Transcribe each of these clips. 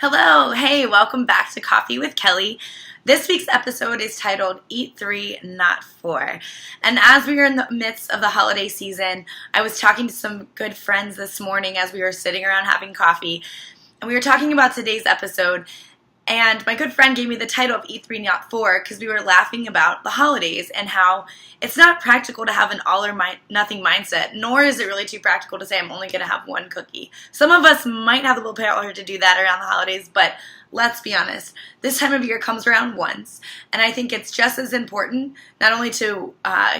Hello, hey, welcome back to Coffee with Kelley. This week's episode is titled Eat 3, Not 4. And as we are in the midst of the holiday season, I was talking to some good friends this morning as we were sitting around having coffee, and we were talking about today's episode. And my good friend gave me the title of Eat 3, Not 4 because we were laughing about the holidays and how it's not practical to have an all or nothing mindset, nor is it really too practical to say I'm only going to have one cookie. Some of us might have the willpower to do that around the holidays, but let's be honest, this time of year comes around once, and I think it's just as important not only to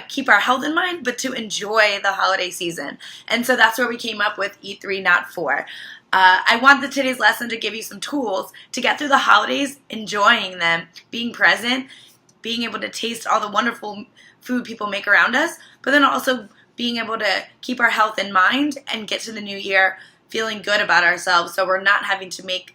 keep our health in mind, but to enjoy the holiday season. And so that's where we came up with Eat 3, Not 4. I want today's lesson to give you some tools to get through the holidays, enjoying them, being present, being able to taste all the wonderful food people make around us, but then also being able to keep our health in mind and get to the new year feeling good about ourselves so we're not having to make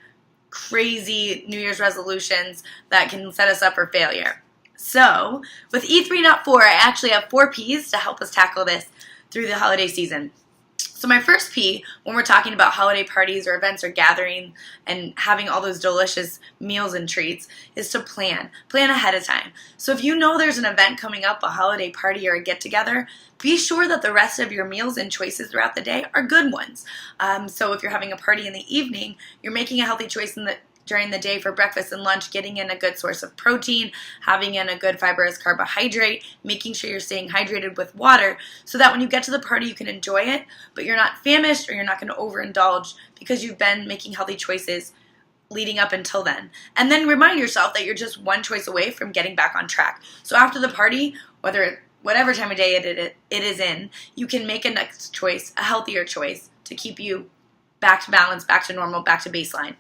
crazy New Year's resolutions that can set us up for failure. So, with Eat 3, Not 4, I actually have 4 P's to help us tackle this through the holiday season. So my first P, when we're talking about holiday parties or events or gathering and having all those delicious meals and treats, is to plan. Plan ahead of time. So if you know there's an event coming up, a holiday party or a get-together, be sure that the rest of your meals and choices throughout the day are good ones. So if you're having a party in the evening, you're making a healthy choice during the day for breakfast and lunch, getting in a good source of protein, having in a good fibrous carbohydrate, making sure you're staying hydrated with water so that when you get to the party you can enjoy it, but you're not famished or you're not going to overindulge because you've been making healthy choices leading up until then. And then remind yourself that you're just one choice away from getting back on track. So after the party, whatever time of day it is in, you can make a next choice, a healthier choice to keep you back to balance, back to normal, back to baseline.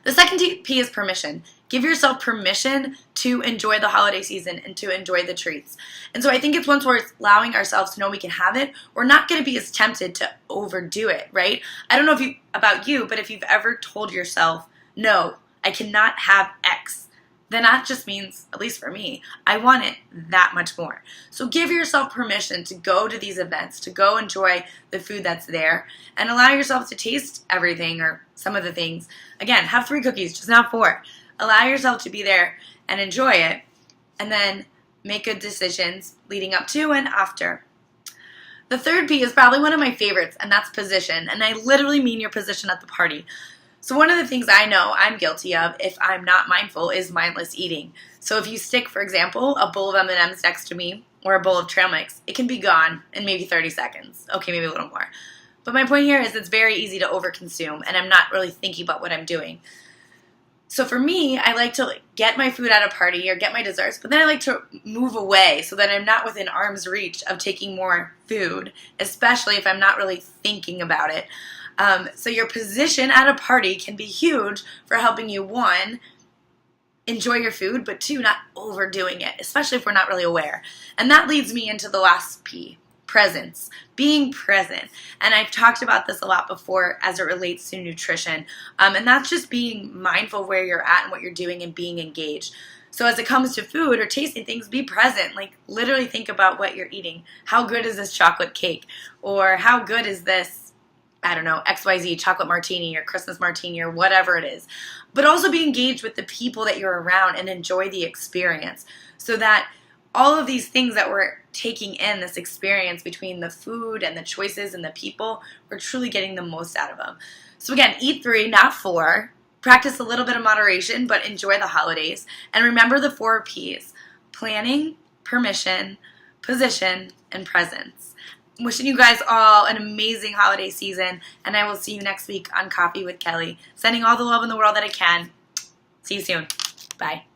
The second P is permission. Give yourself permission to enjoy the holiday season and to enjoy the treats. And so I think it's once we're allowing ourselves to know we can have it, we're not going to be as tempted to overdo it, right? I don't know about you, but if you've ever told yourself, no, I cannot have X, then that just means, at least for me, I want it that much more. So give yourself permission to go to these events, to go enjoy the food that's there, and allow yourself to taste everything or some of the things. Again, have 3 cookies, just not 4. Allow yourself to be there and enjoy it, and then make good decisions leading up to and after. The third P is probably one of my favorites, and that's position, and I literally mean your position at the party. So one of the things I know I'm guilty of if I'm not mindful is mindless eating. So if you stick, for example, a bowl of M&Ms next to me or a bowl of trail mix, it can be gone in maybe 30 seconds. Okay, maybe a little more. But my point here is it's very easy to overconsume and I'm not really thinking about what I'm doing. So for me, I like to get my food at a party or get my desserts, but then I like to move away so that I'm not within arm's reach of taking more food, especially if I'm not really thinking about it. So your position at a party can be huge for helping you, 1, enjoy your food, but 2, not overdoing it, especially if we're not really aware. And that leads me into the last P, presence, being present. And I've talked about this a lot before as it relates to nutrition. And that's just being mindful where you're at and what you're doing and being engaged. So as it comes to food or tasting things, be present. Like literally think about what you're eating. How good is this chocolate cake? Or how good is this, I don't know, XYZ, chocolate martini or Christmas martini or whatever it is. But also be engaged with the people that you're around and enjoy the experience so that all of these things that we're taking in, this experience between the food and the choices and the people, we're truly getting the most out of them. So again, eat 3, not 4. Practice a little bit of moderation, but enjoy the holidays. And remember the 4 Ps: planning, permission, position, and presence. Wishing you guys all an amazing holiday season, and I will see you next week on Coffee with Kelley. Sending all the love in the world that I can. See you soon. Bye.